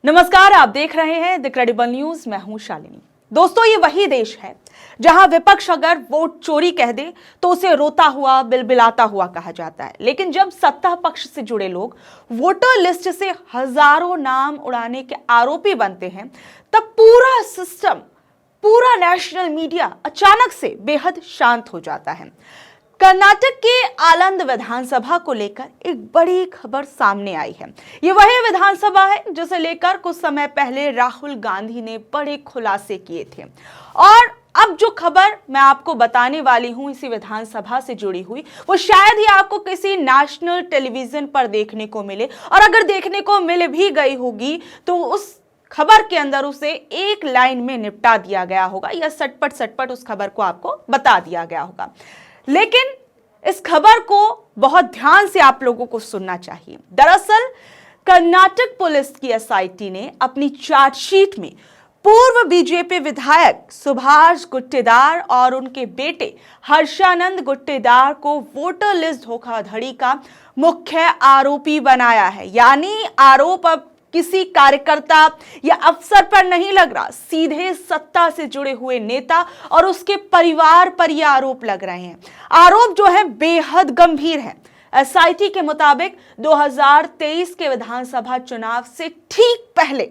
नमस्कार, आप देख रहे हैं द क्रेडिबल न्यूज। मैं हूं शालिनी। दोस्तों, ये वही देश है जहां विपक्ष अगर वोट चोरी कह दे तो उसे रोता हुआ बिलबिलाता हुआ कहा जाता है, लेकिन जब सत्ता पक्ष से जुड़े लोग वोटर लिस्ट से हजारों नाम उड़ाने के आरोपी बनते हैं, तब पूरा सिस्टम, पूरा नेशनल मीडिया अचानक से बेहद शांत हो जाता है। कर्नाटक के आलंद विधानसभा को लेकर एक बड़ी खबर सामने आई है। ये वही विधानसभा है जिसे लेकर कुछ समय पहले राहुल गांधी ने बड़े खुलासे किए थे। और अब जो खबर मैं आपको बताने वाली हूं इसी विधानसभा से जुड़ी हुई, वो शायद ही आपको किसी नेशनल टेलीविजन पर देखने को मिले, और अगर देखने को मिल भी गई होगी तो उस खबर के अंदर उसे एक लाइन में निपटा दिया गया होगा, या सटपट सटपट उस खबर को आपको बता दिया गया होगा। लेकिन इस खबर को बहुत ध्यान से आप लोगों को सुनना चाहिए। दरअसल कर्नाटक पुलिस की एसआईटी ने अपनी चार्जशीट में पूर्व बीजेपी विधायक सुभाष गुट्टेदार और उनके बेटे हर्षानंद गुट्टेदार को वोटर लिस्ट धोखाधड़ी का मुख्य आरोपी बनाया है। यानी आरोप अब किसी कार्यकर्ता या अफसर पर नहीं लग रहा, सीधे सत्ता से जुड़े हुए नेता और उसके परिवार पर यह आरोप लग रहे हैं। आरोप जो है बेहद गंभीर है। एसआईटी के मुताबिक 2023 के विधानसभा चुनाव से ठीक पहले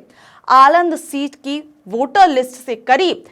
आलंद सीट की वोटर लिस्ट से करीब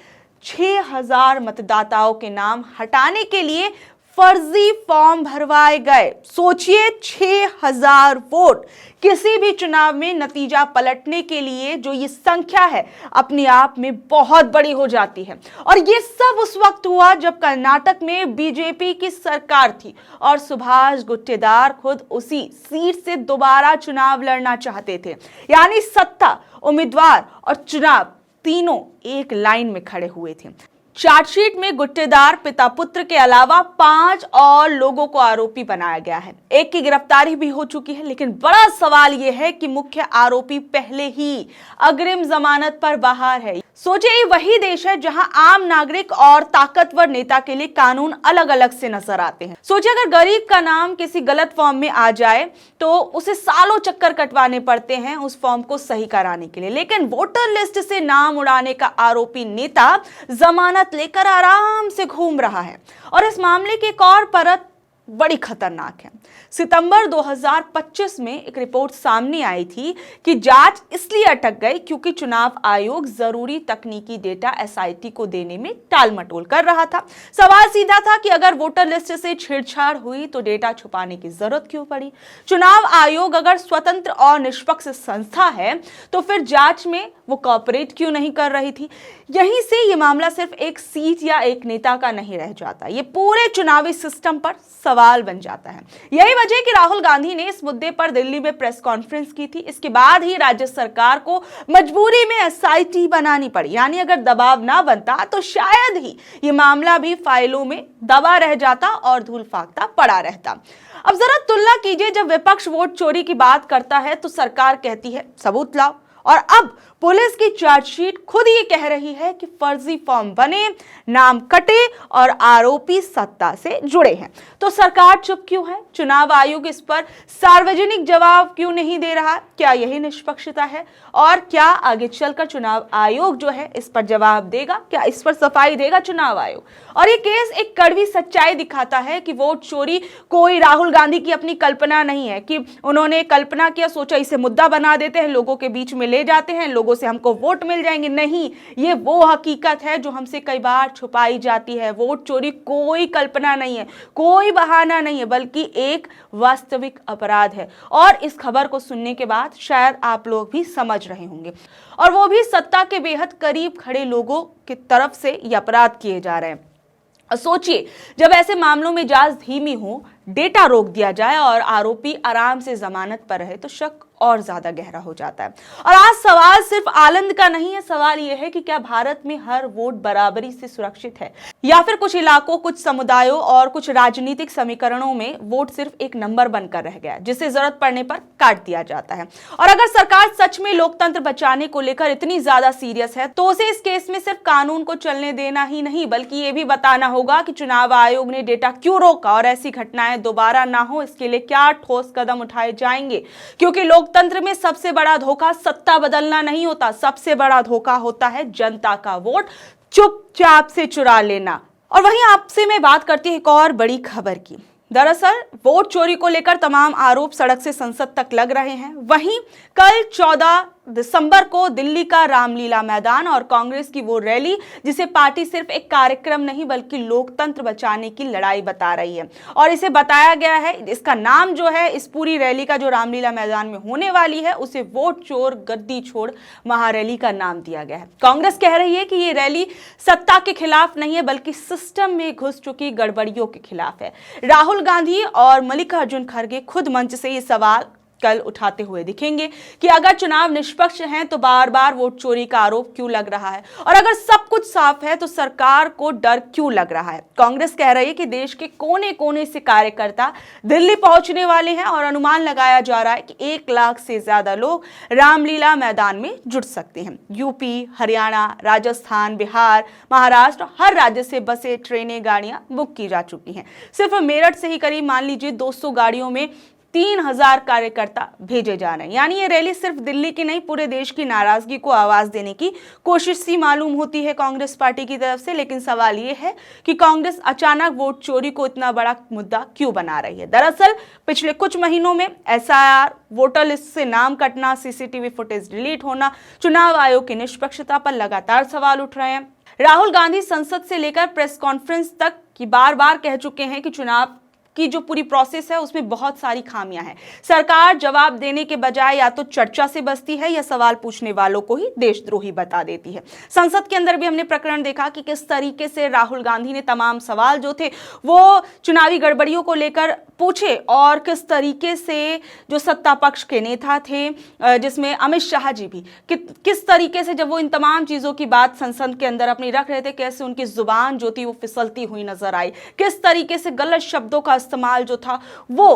6000 मतदाताओं के नाम हटाने के लिए फर्जी फॉर्म भरवाए गए। सोचिए, 6000 वोट किसी भी चुनाव में नतीजा पलटने के लिए जो ये संख्या है अपने आप में बहुत बड़ी हो जाती है। और ये सब उस वक्त हुआ जब कर्नाटक में बीजेपी की सरकार थी और सुभाष गुट्टेदार खुद उसी सीट से दोबारा चुनाव लड़ना चाहते थे। यानी सत्ता, उम्मीदवार और चुनाव तीनों एक लाइन में खड़े हुए थे। चार्जशीट में गुट्टेदार पिता पुत्र के अलावा 5 और लोगों को आरोपी बनाया गया है। एक की गिरफ्तारी भी हो चुकी है, लेकिन बड़ा सवाल यह है कि मुख्य आरोपी पहले ही अग्रिम जमानत पर बाहर है। सोचिए, ये वही देश है जहां आम नागरिक और ताकतवर नेता के लिए कानून अलग अलग से नजर आते हैं। सोचिए, अगर गरीब का नाम किसी गलत फॉर्म में आ जाए तो उसे सालों चक्कर कटवाने पड़ते हैं उस फॉर्म को सही कराने के लिए, लेकिन वोटर लिस्ट से नाम उड़ाने का आरोपी नेता जमानत लेकर आराम से घूम रहा है। और इस मामले की एक और परत बड़ी खतरनाक है। सितंबर 2025 में एक रिपोर्ट सामने आई थी कि जांच इसलिए अटक गई क्योंकि चुनाव आयोग जरूरी तकनीकी डेटा एसआईटी को देने में टालमटोल कर रहा था। सवाल सीधा था कि अगर वोटर लिस्ट से छेड़छाड़ हुई तो डेटा छुपाने की जरूरत क्यों पड़ी? चुनाव आयोग अगर स्वतंत्र और निष्पक्ष संस्था है तो फिर जांच में वो कॉपरेट क्यों नहीं कर रही थी? यहीं से ये मामला सिर्फ एक सीट या एक नेता का नहीं रह जाता, ये पूरे चुनावी सिस्टम पर सवाल बन जाता है। यही वजह है कि राहुल गांधी ने इस मुद्दे पर दिल्ली में प्रेस कॉन्फ्रेंस की थी। इसके बाद ही राज्य सरकार को मजबूरी में एसआईटी बनानी पड़ी। यानी अगर दबाव ना बनता तो शायद ही ये मामला भी फाइलों में दबा रह जाता और धूल फाकता पड़ा रहता। अब जरा तुलना कीजिए, जब विपक्ष वोट चोरी की बात करता है तो सरकार कहती है सबूत लाओ, और अब पुलिस की चार्जशीट खुद ये कह रही है कि फर्जी फॉर्म बने, नाम कटे और आरोपी सत्ता से जुड़े हैं। तो सरकार चुप क्यों है? चुनाव आयोग इस पर सार्वजनिक जवाब क्यों नहीं दे रहा? क्या यही निष्पक्षता है? और क्या आगे चलकर चुनाव आयोग जो है इस पर जवाब देगा? क्या इस पर सफाई देगा चुनाव आयोग? और ये केस एक कड़वी सच्चाई दिखाता है कि वोट चोरी कोई राहुल गांधी की अपनी कल्पना नहीं है कि उन्होंने कल्पना किया, सोचा इसे मुद्दा बना देते हैं, लोगों के बीच में ले जाते हैं, लोगों से हमको वोट मिल जाएंगे। नहीं, ये वो हकीकत है जो हमसे कई बार छुपाई जाती है। वोट चोरी कोई कल्पना नहीं है, कोई बहाना नहीं है, बल्कि एक वास्तविक अपराध है। और इस खबर को सुनने के बाद शायद आप लोग भी समझ रहे होंगे, और वो भी सत्ता के बेहद करीब खड़े लोगों की तरफ से ये अपराध किए जा रहे हैं। सोचिए, जब ऐसे मामलों में जांच धीमी हो, डेटा रोक दिया जाए और आरोपी आराम से जमानत पर रहे तो शक और ज्यादा गहरा हो जाता है। और आज सवाल सिर्फ आलंद का नहीं है, सवाल यह है कि क्या भारत में हर वोट बराबरी से सुरक्षित है, या फिर कुछ इलाकों, कुछ समुदायों और कुछ राजनीतिक समीकरणों में वोट सिर्फ एक नंबर बनकर रह गया जिसे जरूरत पड़ने पर काट दिया जाता है। और अगर सरकार सच में लोकतंत्र बचाने को लेकर इतनी ज्यादा सीरियस है तो उसे इस केस में सिर्फ कानून को चलने देना ही नहीं, बल्कि ये भी बताना होगा कि चुनाव आयोग ने डेटा क्यों रोका और ऐसी घटनाएं घटनाएं दोबारा ना हो, इसके लिए क्या ठोस कदम उठाए जाएंगे? क्योंकि लोकतंत्र में सबसे बड़ा धोखा सत्ता बदलना नहीं होता, सबसे बड़ा धोखा होता है जनता का वोट चुपचाप से चुरा लेना। और वहीं आपसे मैं बात करती हूं एक और बड़ी खबर की। दरअसल वोट चोरी को लेकर तमाम आरोप सड़क से संसद तक लग रहे हैं। वहीं कल 14 दिसंबर को दिल्ली का रामलीला मैदान और कांग्रेस की वो रैली, जिसे पार्टी सिर्फ एक कार्यक्रम नहीं बल्कि लोकतंत्र बचाने की लड़ाई बता रही है। और इसे बताया गया है, इसका नाम जो है इस पूरी रैली का जो रामलीला मैदान में होने वाली है, उसे वोट चोर गद्दी छोड़ महारैली का नाम दिया गया है। कांग्रेस कह रही है कि ये रैली सत्ता के खिलाफ नहीं है बल्कि सिस्टम में घुस चुकी गड़बड़ियों के खिलाफ है। राहुल गांधी और मल्लिकार्जुन खड़गे खुद मंच से ये सवाल कल उठाते हुए दिखेंगे कि अगर चुनाव निष्पक्ष हैं तो बार बार वोट चोरी का आरोप क्यों लग रहा है, और अगर सब कुछ साफ है तो सरकार को डर क्यों लग रहा है। कांग्रेस कह रही है कि देश के कोने कोने से कार्यकर्ता दिल्ली पहुंचने वाले हैं और अनुमान लगाया जा रहा है कि 1 लाख से ज्यादा लोग रामलीला मैदान में जुट सकते हैं। यूपी, हरियाणा, राजस्थान, बिहार, महाराष्ट्र, हर राज्य से बसें, ट्रेनें, गाड़ियां बुक की जा चुकी हैं। सिर्फ मेरठ से ही करीब मान लीजिए 200 गाड़ियों में 3000 कार्यकर्ता भेजे जा रहे हैं। यानी ये रैली सिर्फ दिल्ली की नहीं, पूरे देश की नाराजगी को आवाज देने की कोशिश सी मालूम होती है कांग्रेस पार्टी की तरफ से। लेकिन सवाल ये है कि कांग्रेस अचानक वोट चोरी को इतना बड़ा मुद्दा क्यों बना रही है। दरअसल पिछले कुछ महीनों में एसआईआर, वोटर लिस्ट से नाम कटना, सीसीटीवी फुटेज डिलीट होना, चुनाव आयोग की निष्पक्षता पर लगातार सवाल उठ रहे हैं। राहुल गांधी संसद से लेकर प्रेस कॉन्फ्रेंस तक की बार बार कह चुके हैं कि चुनाव की जो पूरी प्रोसेस है उसमें बहुत सारी खामियां हैं। सरकार जवाब देने के बजाय या तो चर्चा से बचती है या सवाल पूछने वालों को ही देशद्रोही बता देती है। संसद के अंदर भी हमने प्रकरण देखा कि किस तरीके से राहुल गांधी ने तमाम सवाल जो थे वो चुनावी गड़बड़ियों को लेकर पूछे, और किस तरीके से जो सत्ता पक्ष के नेता थे, जिसमें अमित शाह जी भी, किस तरीके से जब वो इन तमाम चीजों की बात संसद के अंदर अपनी रख रहे थे, कैसे उनकी जुबान जो थी वो फिसलती हुई नजर आई, किस तरीके से गलत शब्दों का इस्तेमाल जो था वो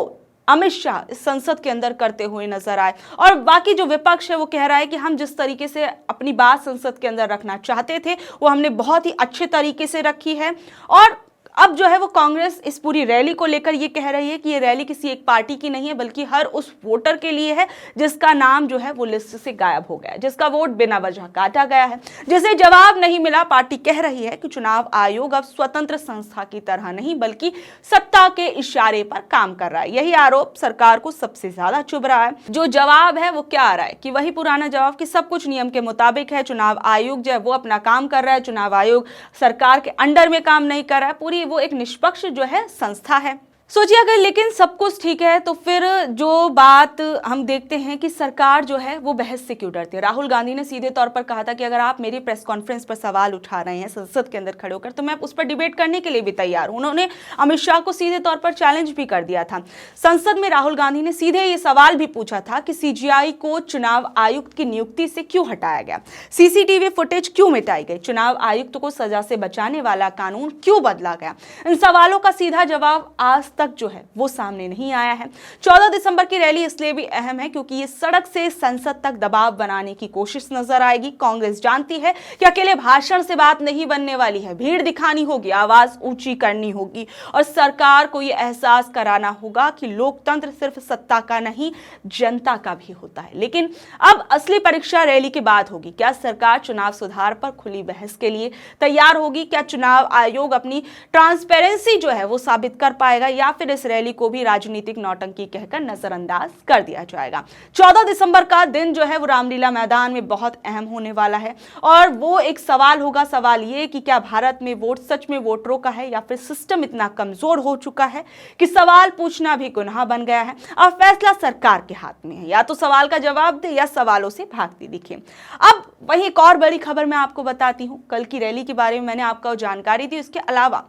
अमित शाह इस संसद के अंदर करते हुए नजर आए। और बाकी जो विपक्ष है वो कह रहा है कि हम जिस तरीके से अपनी बात संसद के अंदर रखना चाहते थे वो हमने बहुत ही अच्छे तरीके से रखी है। और अब जो है वो कांग्रेस इस पूरी रैली को लेकर ये कह रही है कि ये रैली किसी एक पार्टी की नहीं है बल्कि हर उस वोटर के लिए है जिसका नाम जो है वो लिस्ट से गायब हो गया है, जिसका वोट बिना वजह काटा गया है, जिसे जवाब नहीं मिला। पार्टी कह रही है कि चुनाव आयोग अब स्वतंत्र संस्था की तरह नहीं बल्कि सत्ता के इशारे पर काम कर रहा है। यही आरोप सरकार को सबसे ज्यादा चुभ रहा है। जो जवाब है वो क्या आ रहा है कि वही पुराना जवाब कि सब कुछ नियम के मुताबिक है, चुनाव आयोग जो है वो अपना काम कर रहा है, चुनाव आयोग सरकार के अंडर में काम नहीं कर रहा है, पूरी वो एक निष्पक्ष जो है संस्था है। सोचिए अगर लेकिन सब कुछ ठीक है तो फिर जो बात हम देखते हैं कि सरकार जो है वो बहस से क्यों डरती है। राहुल गांधी ने सीधे तौर पर कहा था कि अगर आप मेरी प्रेस कॉन्फ्रेंस पर सवाल उठा रहे हैं संसद के अंदर खड़े होकर तो मैं उस पर डिबेट करने के लिए भी तैयार हूं। उन्होंने अमित शाह को सीधे तौर पर चैलेंज भी कर दिया था। संसद में राहुल गांधी ने सीधे ये सवाल भी पूछा था कि सीजीआई को चुनाव आयुक्त की नियुक्ति से क्यों हटाया गया, सीसीटीवी फुटेज क्यों मिटाई गई, चुनाव आयुक्त को सजा से बचाने वाला कानून क्यों बदला गया। इन सवालों का सीधा जवाब आज तक जो है वो सामने नहीं आया है। 14 दिसंबर की रैली इसलिए भी अहम है क्योंकि ये सड़क से संसद तक दबाव बनाने की कोशिश नजर आएगी। कांग्रेस जानती है कि अकेले भाषण से बात नहीं बनने वाली है, भीड़ दिखानी होगी, आवाज ऊंची करनी होगी और सरकार को यह एहसास कराना होगा कि लोकतंत्र सिर्फ सत्ता का नहीं जनता का भी होता है। लेकिन अब असली परीक्षा रैली के बाद होगी। क्या सरकार चुनाव सुधार पर खुली बहस के लिए तैयार होगी? क्या चुनाव आयोग अपनी ट्रांसपेरेंसी जो है वो साबित कर पाएगा या फिर इस रैली को भी राजनीतिक नौटंकी कहकर नजरअंदाज कर दिया जाएगा? 14 दिसंबर का दिन जो है वो रामलीला मैदान में बहुत अहम होने वाला है और वो एक सवाल होगा। सवाल ये कि क्या भारत में वोट सच में वोटरों का है या फिर सिस्टम इतना कमजोर हो चुका है कि सवाल पूछना भी गुनाह बन गया है? अब फैसला सरकार के हाथ में है, या तो सवाल का जवाब दे या सवालों से भागती दिखे। अब वही एक और बड़ी खबर मैं आपको बताती हूं। कल की रैली के बारे में मैंने आपको जानकारी दी, इसके अलावा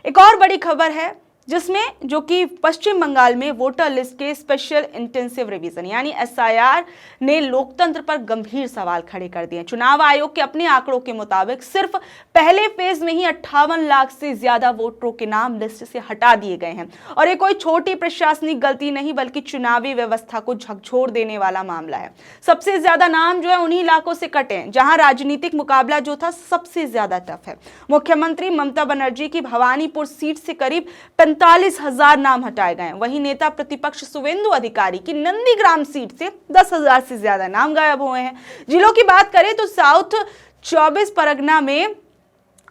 एक और बड़ी खबर है जिसमें जो कि पश्चिम बंगाल में वोटर लिस्ट के स्पेशल इंटेंसिव रिवीजन यानी एसआईआर ने लोकतंत्र पर गंभीर सवाल खड़े कर दिए। चुनाव आयोग के अपने आंकड़ों के मुताबिक सिर्फ पहले फेज में ही 58 लाख से ज्यादा वोटरों के नाम लिस्ट से हटा दिए गए हैं और ये कोई छोटी प्रशासनिक गलती नहीं बल्कि चुनावी व्यवस्था को झकझोर देने वाला मामला है। सबसे ज्यादा नाम जो है उन्हीं इलाकों से कटे हैं जहां राजनीतिक मुकाबला जो था सबसे ज्यादा टफ है। मुख्यमंत्री ममता बनर्जी की भवानीपुर सीट से करीब 45,000 नाम हटाए गए। वहीं नेता प्रतिपक्ष शुवेंदु अधिकारी की नंदीग्राम सीट से 10,000 से ज्यादा नाम गायब हुए हैं। जिलों की बात करें तो साउथ 24 परगना में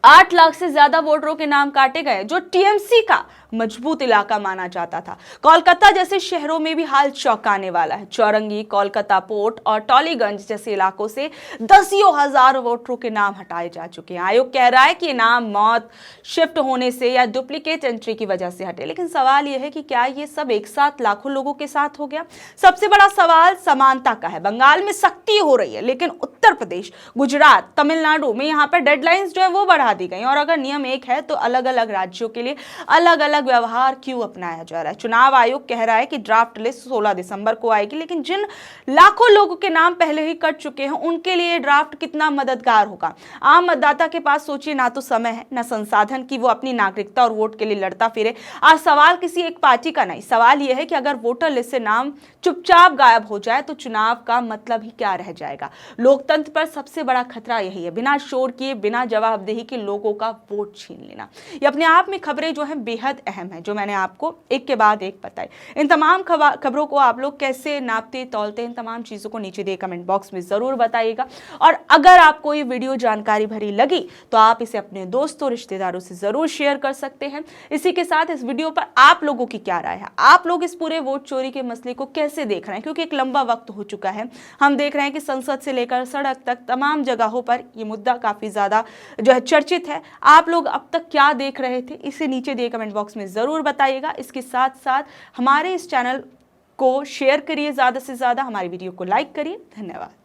8 लाख से ज्यादा वोटरों के नाम काटे गए, जो टीएमसी का मजबूत इलाका माना जाता था। कोलकाता जैसे शहरों में भी हाल चौंकाने वाला है। चौरंगी, कोलकाता पोर्ट और टॉलीगंज जैसे इलाकों से दसियों हजार वोटरों के नाम हटाए जा चुके हैं। आयोग कह रहा है कि नाम मौत, शिफ्ट होने से या डुप्लीकेट एंट्री की वजह से हटे, लेकिन सवाल यह है कि क्या ये सब एक साथ लाखों लोगों के साथ हो गया? सबसे बड़ा सवाल समानता का है। बंगाल में सख्ती हो रही है, लेकिन उत्तर प्रदेश, गुजरात, तमिलनाडु में यहाँ पर डेडलाइंस जो है वो बढ़ा दी गई। और अगर नियम एक है तो अलग अलग राज्यों के लिए अलग अलग व्यवहार क्यों अपनाया जा रहा है? चुनाव आयोग कह रहा है कि ड्राफ्ट लिस्ट 16 दिसंबर को आएगी, लेकिन जिन लाखों लोगों के नाम पहले ही कट चुके हैं उनके लिए ड्राफ्ट कितना मददगार होगा? आम मतदाता के पास सोचिए, ना तो समय है ना संसाधन कि वो अपनी नागरिकता और वोट के लिए लड़ता फिरे। आज सवाल किसी एक पार्टी का नहीं, सवाल यह है कि अगर वोटर लिस्ट से नाम चुपचाप गायब हो जाए तो चुनाव का मतलब ही क्या रह जाएगा? लोकतंत्र पर सबसे बड़ा खतरा यही है, बिना शोर किए, बिना जवाबदेही के लोगों का वोट छीन लेना। ये अपने आप में खबरें जो हैं बेहद अहम है, जो मैंने आपको एक के बाद एक बताई। इन तमाम खबरों को आप लोग कैसे नापते तौलते, इन तमाम चीजों को नीचे दिए कमेंट बॉक्स में जरूर बताइएगा। और अगर आपको ये वीडियो जानकारी भरी लगी तो आप इसे अपने दोस्तों, रिश्तेदारों से जरूर शेयर कर सकते हैं। इसी के साथ इस वीडियो पर आप लोगों की क्या राय है? आप लोग इस पूरे वोट चोरी के मसले को कैसे देख रहे हैं? क्योंकि एक लंबा वक्त हो चुका है, हम देख रहे हैं कि संसद से लेकर सड़क तक तमाम जगहों पर यह मुद्दा काफी ज्यादा जो है चर्चित है। आप लोग अब तक क्या देख रहे थे, इसे नीचे दिए कमेंट बॉक्स में जरूर बताइएगा। इसके साथ साथ हमारे इस चैनल को शेयर करिए, ज्यादा से ज्यादा हमारी वीडियो को लाइक करिए। धन्यवाद।